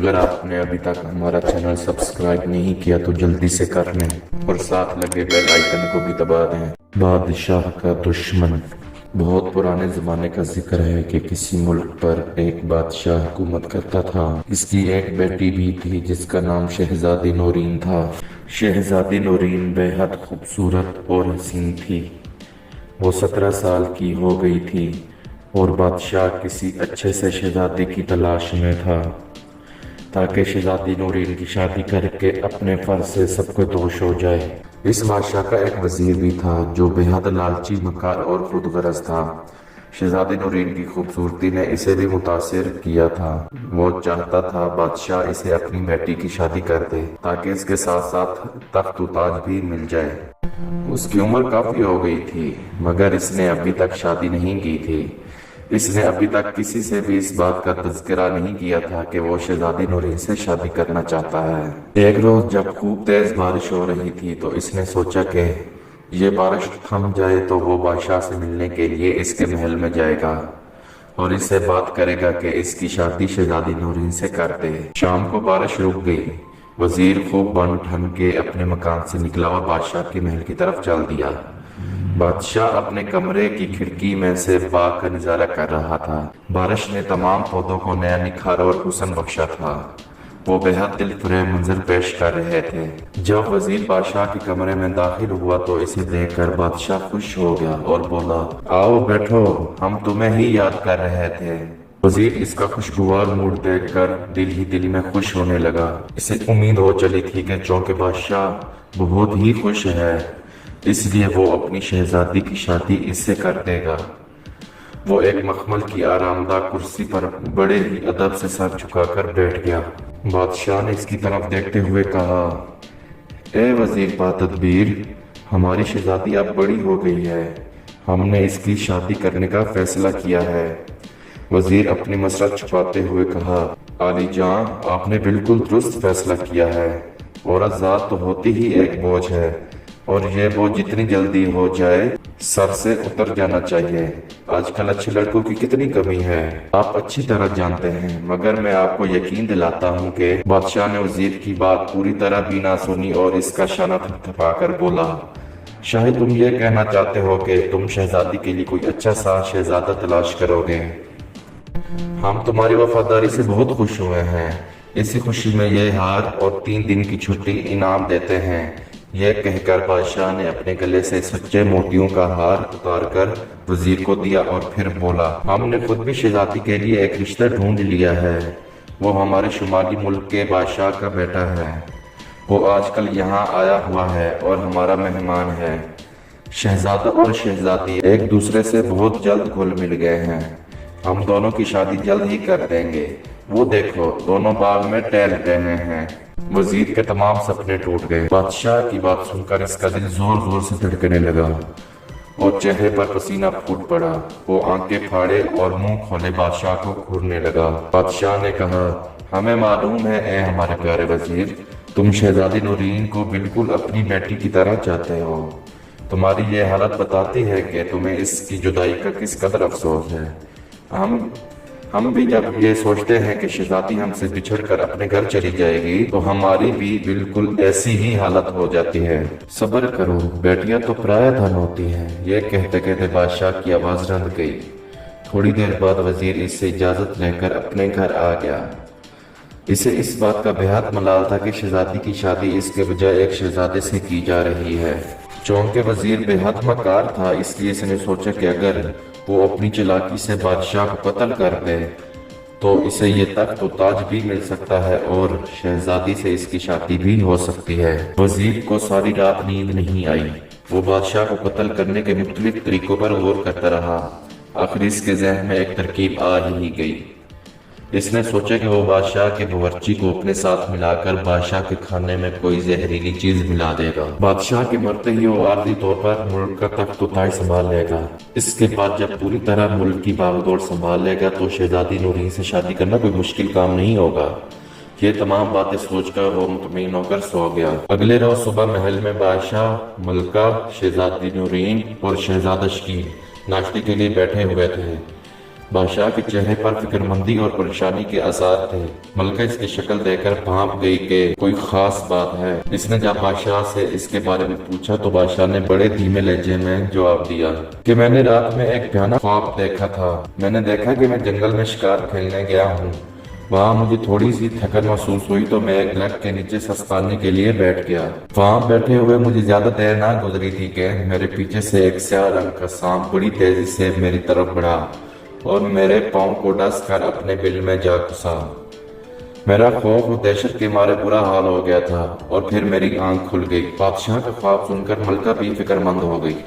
اگر آپ نے ابھی تک ہمارا چینل سبسکرائب نہیں کیا تو جلدی سے کر لیں اور ساتھ لگے بیل آئیکن کو بھی دبا دیں۔ بادشاہ کا دشمن۔ بہت پرانے زمانے کا ذکر ہے کہ کسی ملک پر ایک بادشاہ حکومت کرتا تھا۔ اس کی ایک بیٹی بھی تھی جس کا نام شہزادی نورین تھا۔ شہزادی نورین بے حد خوبصورت اور حسین تھی۔ وہ 17 سال کی ہو گئی تھی اور بادشاہ کسی اچھے سے شہزادی کی تلاش میں تھا تاکہ شہزادی نورین کی شادی کر کے اپنے فرض سے سب کو دوش ہو جائے۔ اس بادشاہ کا ایک وزیر بھی تھا جو بے حد لالچی، مکار اور خود غرض تھا۔ شہزادی نورین کی خوبصورتی نے اسے بھی متاثر کیا تھا۔ وہ چاہتا تھا بادشاہ اسے اپنی بیٹی کی شادی کر دے تاکہ اس کے ساتھ ساتھ تخت و تاج بھی مل جائے۔ اس کی عمر کافی ہو گئی تھی مگر اس نے ابھی تک شادی نہیں کی تھی۔ اس نے ابھی تک کسی سے بھی اس بات کا تذکرہ نہیں کیا تھا کہ وہ شہزادی نورین سے شادی کرنا چاہتا ہے۔ ایک روز جب خوب تیز بارش ہو رہی تھی تو اس نے سوچا کہ یہ بارش تھم جائے تو وہ بادشاہ سے ملنے کے لیے اس کے محل میں جائے گا اور اس سے بات کرے گا کہ اس کی شادی شہزادی نورین سے کر دے۔ شام کو بارش رک گئی۔ وزیر خوب بن ٹھن کے اپنے مکان سے نکلا اور بادشاہ کے محل کی طرف چل دیا۔ بادشاہ اپنے کمرے کی کھڑکی میں سے باغ کا نظارہ کر رہا تھا۔ بارش نے تمام پودوں کو نیا نکھار اور حسن بخشا تھا۔ وہ بے حد دل فریب منظر پیش کر رہے تھے۔ جب وزیر بادشاہ کے کمرے میں داخل ہوا تو اسے دیکھ کر بادشاہ خوش ہو گیا اور بولا، آؤ بیٹھو، ہم تمہیں ہی یاد کر رہے تھے۔ وزیر اس کا خوشگوار موڈ دیکھ کر دل میں خوش ہونے لگا۔ اسے امید ہو چلی تھی کہ چونکہ بادشاہ بہت ہی خوش ہے اس لیے وہ اپنی شہزادی کی شادی اس سے کر دے گا۔ وہ ایک مخمل کی آرام دہ کرسی پر بڑے ہی ادب سے سر جھکا کر بیٹھ گیا۔ بادشاہ نے اس کی طرف دیکھتے ہوئے کہا، اے وزیر با تدبیر، ہماری شہزادی اب بڑی ہو گئی ہے، ہم نے اس کی شادی کرنے کا فیصلہ کیا ہے۔ وزیر اپنی مسرت چھپاتے ہوئے کہا، عالی جاں، آپ نے بالکل درست فیصلہ کیا ہے۔ عورت ذات تو ہوتی ہی ایک بوجھ ہے اور یہ بوجھ جتنی جلدی ہو جائے سر سے اتر جانا چاہیے۔ آج کل اچھے لڑکوں کی کتنی کمی ہے، آپ اچھی طرح جانتے ہیں، مگر میں آپ کو یقین دلاتا ہوں کہ بادشاہ نے وزیر کی بات پوری طرح بھی نہ سنی اور اس کا شانہ تھپتھپا کر بولا، شاید تم یہ کہنا چاہتے ہو کہ تم شہزادی کے لیے کوئی اچھا سا شہزادہ تلاش کرو گے۔ ہم تمہاری وفاداری سے بہت خوش ہوئے ہیں، اسی خوشی میں یہ ہار اور 3 دن کی چھٹی انعام دیتے ہیں۔ یہ کہہ کر بادشاہ نے اپنے گلے سے سچے موتیوں کا ہار اتار کر وزیر کو دیا اور پھر بولا، ہم نے خود بھی شہزادی کے لیے ایک رشتہ ڈھونڈ لیا ہے، وہ ہمارے شمالی ملک کے بادشاہ کا بیٹا ہے۔ وہ آج کل یہاں آیا ہوا ہے اور ہمارا مہمان ہے۔ شہزادہ اور شہزادی ایک دوسرے سے بہت جلد گھل مل گئے ہیں، ہم دونوں کی شادی جلد ہی کر دیں گے۔ وہ دیکھو، دونوں باغ میں ٹہل رہے ہیں۔ وزیر کے تمام سپنے ٹوٹ گئے۔ بادشاہ کی بات سن کر اس کا دل زور زور سے دھڑکنے لگا اور چہرے پر پسینہ پھوٹ پڑا۔ وہ آنکھیں پھاڑے اور منہ کھولے بادشاہ کو گھورنے لگا۔ بادشاہ نے کہا، ہمیں معلوم ہے اے ہمارے پیارے وزیر، تم شہزادی نورین کو بالکل اپنی بیٹی کی طرح چاہتے ہو۔ تمہاری یہ حالت بتاتی ہے کہ تمہیں اس کی جدائی کا کس قدر افسوس ہے۔ ہم بھی جب یہ سوچتے ہیں کہ شہزادی ہم سے بچھڑ کر اپنے گھر چلی جائے گی تو ہماری بھی بالکل ایسی ہی حالت ہو جاتی ہے۔ صبر کرو، بیٹیاں تو پرایا دھن ہوتی ہیں۔ یہ کہتے کہتے بادشاہ کی آواز رند گئی۔ تھوڑی دیر بعد وزیر اس سے اجازت لے کر اپنے گھر آ گیا۔ اسے اس بات کا بے حد ملال تھا کہ شہزادی کی شادی اس کے بجائے ایک شہزادے سے کی جا رہی ہے۔ چونکہ وزیر بے حد مکار تھا اس لیے اس نے سوچا کہ اگر وہ اپنی چلاکی سے بادشاہ کو قتل کر دے تو اسے یہ تخت و تاج بھی مل سکتا ہے اور شہزادی سے اس کی شادی بھی ہو سکتی ہے۔ وزیر کو ساری رات نیند نہیں آئی۔ وہ بادشاہ کو قتل کرنے کے مختلف طریقوں پر غور کرتا رہا۔ آخر اس کے ذہن میں ایک ترکیب آ ہی گئی۔ اس نے سوچا کہ وہ بادشاہ کے باورچی کو اپنے ساتھ ملا کر بادشاہ کے کھانے میں کوئی زہریلی چیز ملا دے گا۔ بادشاہ کے مرتے ہی وہ عارضی طور پر ملک کا تخت و تاج سنبھال لے گا۔ اس کے بعد جب پوری طرح ملک کی باغ دوڑ سنبھال لے گا تو شہزادی نورین سے شادی کرنا کوئی مشکل کام نہیں ہوگا۔ یہ تمام باتیں سوچ کر وہ مطمئن ہو کر سو گیا۔ اگلے روز صبح محل میں بادشاہ، ملکہ، شہزادی نورین اور شہزادہ شکیل ناشتے کے لیے بیٹھے ہوئے تھے۔ بادشاہ کے چہرے پر فکرمندی اور پریشانی کے آثار تھے۔ ملکہ اس کی شکل دیکھ کر بھانپ گئی کہ کوئی خاص بات ہے۔ اس نے جب بادشاہ سے اس کے بارے میں پوچھا تو بادشاہ نے بڑے دھیمے لہجے میں جواب دیا کہ میں نے رات میں ایک بھیانک خواب دیکھا تھا۔ میں نے دیکھا کہ میں جنگل میں شکار کھیلنے گیا ہوں۔ وہاں مجھے تھوڑی سی تھکن محسوس ہوئی تو میں ایک درخت کے نیچے سستانے کے لیے بیٹھ گیا۔ وہاں بیٹھے ہوئے مجھے زیادہ دیر نہ گزری تھی کہ میرے پیچھے سے ایک سیاہ رنگ کا سانپ بڑی تیزی سے میری طرف بڑھا اور میرے پاؤں کو ڈس کر اپنے بل میں جا گھسا۔ میرا خوف و دہشت کے مارے برا حال ہو گیا تھا اور پھر میری آنکھ کھل گئی۔ بادشاہ کا خواب سن کر ملکہ بھی فکر مند ہو گئی۔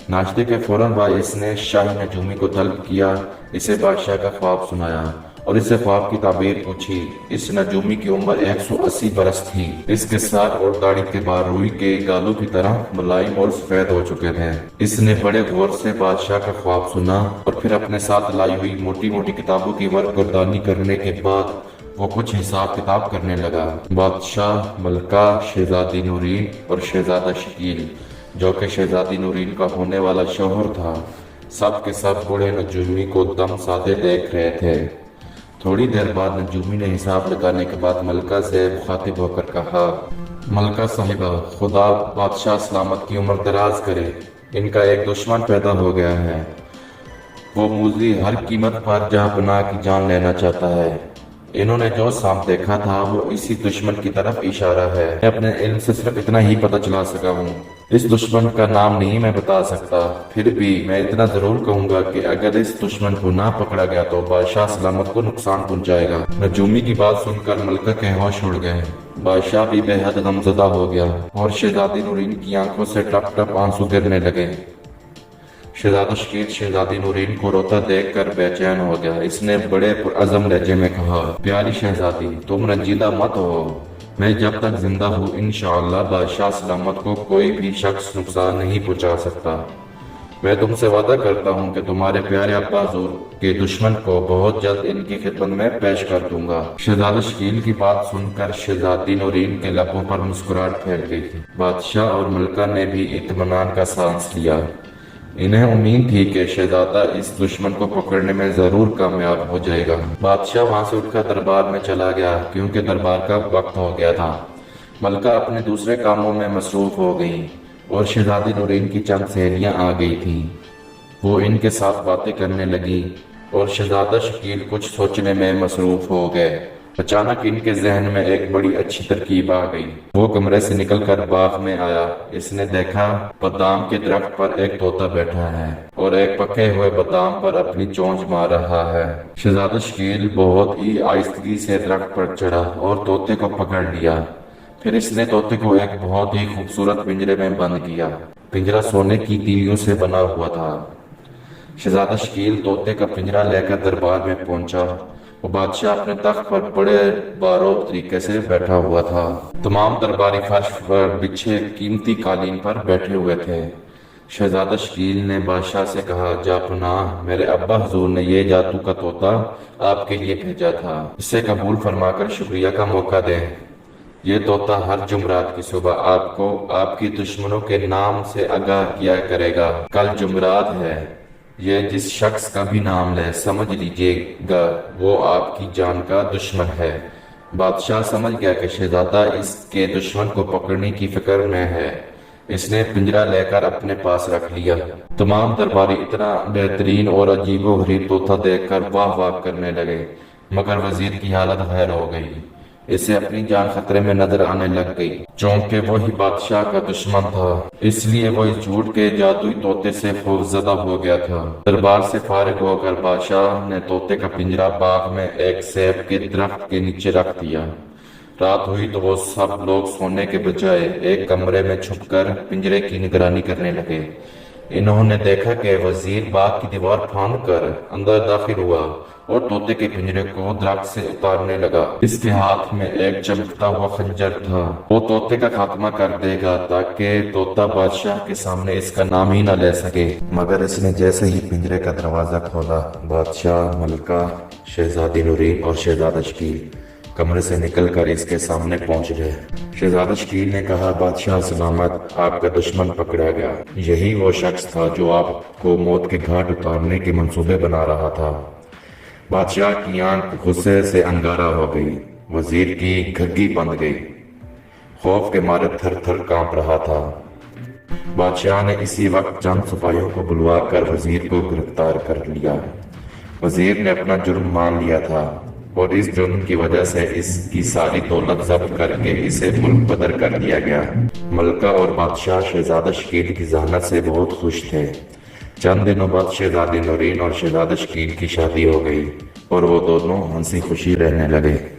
ناشتے کے فوراً بعد اس نے شاہی نجومی کو طلب کیا، اسے بادشاہ کا خواب سنایا اور اس سے خواب کی تعبیر پوچھی۔ اس نجومی کی عمر 180 برس تھی۔ اس کے سر اور داڑھی کے بال روئی کے گالوں کی طرح ملائم اور سفید ہو چکے تھے۔ اس نے بڑے غور سے بادشاہ کا خواب سنا اور پھر اپنے ساتھ لائی ہوئی موٹی موٹی کتابوں کی ورق گردانی کرنے کے بعد وہ کچھ حساب کتاب کرنے لگا۔ بادشاہ، ملکہ، شہزادی نورین اور شہزادہ شکیل، جو کہ شہزادی نورین کا ہونے والا شوہر تھا، سب کے سب بوڑھے نجومی کو دم سادے دیکھ رہے تھے۔ تھوڑی دیر بعد نجومی نے حساب لگانے کے بعد ملکہ سے مخاطب ہو کر کہا، ملکہ صاحبہ، خدا بادشاہ سلامت کی عمر دراز کرے، ان کا ایک دشمن پیدا ہو گیا ہے۔ وہ موذی ہر قیمت پر جہاں پناہ کی جان لینا چاہتا ہے۔ انہوں نے جو سانپ دیکھا تھا وہ اسی دشمن کی طرف اشارہ ہے۔ میں اپنے علم سے صرف اتنا ہی پتہ چلا سکا ہوں۔ اس دشمن کا نام نہیں میں بتا سکتا، پھر بھی میں اتنا ضرور کہوں گا کہ اگر اس دشمن کو نہ پکڑا گیا تو بادشاہ سلامت کو نقصان پہنچائے گا۔ نجومی کی بات سن کر ملکہ کے ہوش اڑ گئے۔ بادشاہ بھی بے حد غمزدہ ہو گیا اور شہزادی نورین کی آنکھوں سے ٹپ ٹپ آنسو گرنے لگے۔ شہزادہ شکیل شہزادی نورین کو روتا دیکھ کر بے چین ہو گیا۔ اس نے بڑے پرعزم لہجے میں کہا، پیاری شہزادی، تم رنجیدہ مت ہو، میں جب تک زندہ ہوں انشاءاللہ بادشاہ سلامت کو کوئی بھی شخص نقصان نہیں پہنچا سکتا۔ میں تم سے وعدہ کرتا ہوں کہ تمہارے پیارے ابا حضور کے دشمن کو بہت جلد ان کی خدمت میں پیش کر دوں گا۔ شہزادہ شکیل کی بات سن کر شہزادی نورین کے لبوں پر مسکراہٹ پھیل گئی تھی۔ بادشاہ اور ملکہ نے بھی اطمینان کا سانس لیا۔ انہیں امید تھی کہ شہزادہ اس دشمن کو پکڑنے میں ضرور کامیاب ہو جائے گا۔ بادشاہ وہاں سے اٹھ کر دربار میں چلا گیا کیونکہ دربار کا وقت ہو گیا تھا۔ ملکہ اپنے دوسرے کاموں میں مصروف ہو گئی اور شہزادی نورین کی چند سہیلیاں آ گئی تھیں۔ وہ ان کے ساتھ باتیں کرنے لگی اور شہزادہ شکیل کچھ سوچنے میں مصروف ہو گئے۔ اچانک ان کے ذہن میں ایک بڑی اچھی ترکیب آ گئی۔ وہ کمرے سے نکل کر باغ میں آیا۔ اس نے دیکھا بادام کے درخت پر ایک طوطا بیٹھا ہے اور ایک پکے ہوئے بادام پر اپنی چونچ مار رہا ہے۔ شہزادہ شکیل بہت ہی آہستگی سے درخت پر چڑھا اور طوطے کو پکڑ لیا۔ پھر اس نے طوطے کو ایک بہت ہی خوبصورت پنجرے میں بند کیا۔ پنجرہ سونے کی تیلیوں سے بنا ہوا تھا۔ شہزادہ شکیل طوطے کا پنجرہ لے کر دربار میں پہنچا۔ وہ بادشاہ اپنے تخت پر بڑے باروب طریقے سے بیٹھا ہوا تھا۔ تمام درباری فرش پر بچھے قیمتی قالین پر بیٹھے ہوئے تھے۔ شہزادہ شکیل نے بادشاہ سے کہا، جا پناہ، میرے ابا حضور نے یہ جادو کا طوطا آپ کے لیے بھیجا تھا، اسے قبول فرما کر شکریہ کا موقع دیں۔ یہ طوطا ہر جمعرات کی صبح آپ کو آپ کی دشمنوں کے نام سے آگاہ کیا کرے گا۔ کل جمعرات ہے، یہ جس شخص کا بھی نام لے سمجھ لیجئے گا وہ آپ کی جان کا دشمن ہے۔ بادشاہ سمجھ گیا کہ شہزادہ اس کے دشمن کو پکڑنے کی فکر میں ہے۔ اس نے پنجرہ لے کر اپنے پاس رکھ لیا۔ تمام درباری اتنا بہترین اور عجیب و غریب طوطا دیکھ کر واہ واہ کرنے لگے، مگر وزیر کی حالت غیر ہو گئی۔ اسے اپنی جان خطرے میں نظر آنے لگ گئی، چونکہ وہی بادشاہ کا دشمن تھا، اس لیے وہ اس جھوٹ کے جادوئی طوطے سے خوفزدہ ہو گیا تھا۔ دربار سے فارغ ہو کر بادشاہ نے طوطے کا پنجرہ باغ میں ایک سیب کے درخت کے نیچے رکھ دیا۔ رات ہوئی تو وہ سب لوگ سونے کے بجائے ایک کمرے میں چھپ کر پنجرے کی نگرانی کرنے لگے۔ انہوں نے دیکھا کہ وزیر باغ کی دیوار پھاند کر اندر داخل ہوا اور طوطے کے پنجرے کو درخت سے اتارنے لگا۔ اس کے ہاتھ میں ایک چمکتا ہوا خنجر تھا۔ وہ طوطے کا خاتمہ کر دے گا تاکہ طوطا بادشاہ کے سامنے اس کا نام ہی نہ لے سکے۔ مگر اس نے جیسے ہی پنجرے کا دروازہ کھولا، بادشاہ، ملکہ، شہزادی نورین اور شہزادہ شکیل کمرے سے نکل کر اس کے سامنے پہنچ گئے۔ شہزادہ شکیل نے کہا، بادشاہ سلامت، آپ کا دشمن پکڑا گیا۔ یہی وہ شخص تھا جو آپ کو موت کے گھاٹ اتارنے کے منصوبے بنا رہا تھا۔ بادشاہ کی آنکھ غصے سے انگارہ ہو گئی، وزیر کی گھگی بند گئی، خوف کے مارے تھر تھر کانپ رہا تھا۔ بادشاہ نے اسی وقت چند سپاہیوں کو بلوا کر وزیر کو گرفتار کر لیا۔ وزیر نے اپنا جرم مان لیا تھا اور اس جرم کی وجہ سے اس کی ساری دولت ضبط کر کے اسے ملک بدر کر دیا گیا۔ ملکہ اور بادشاہ شہزادہ شکیل کی ذہانت سے بہت خوش تھے۔ چند دنوں بعد شہزادی نورین اور شہزادہ شکیل کی شادی ہو گئی اور وہ دونوں ہنسی خوشی رہنے لگے۔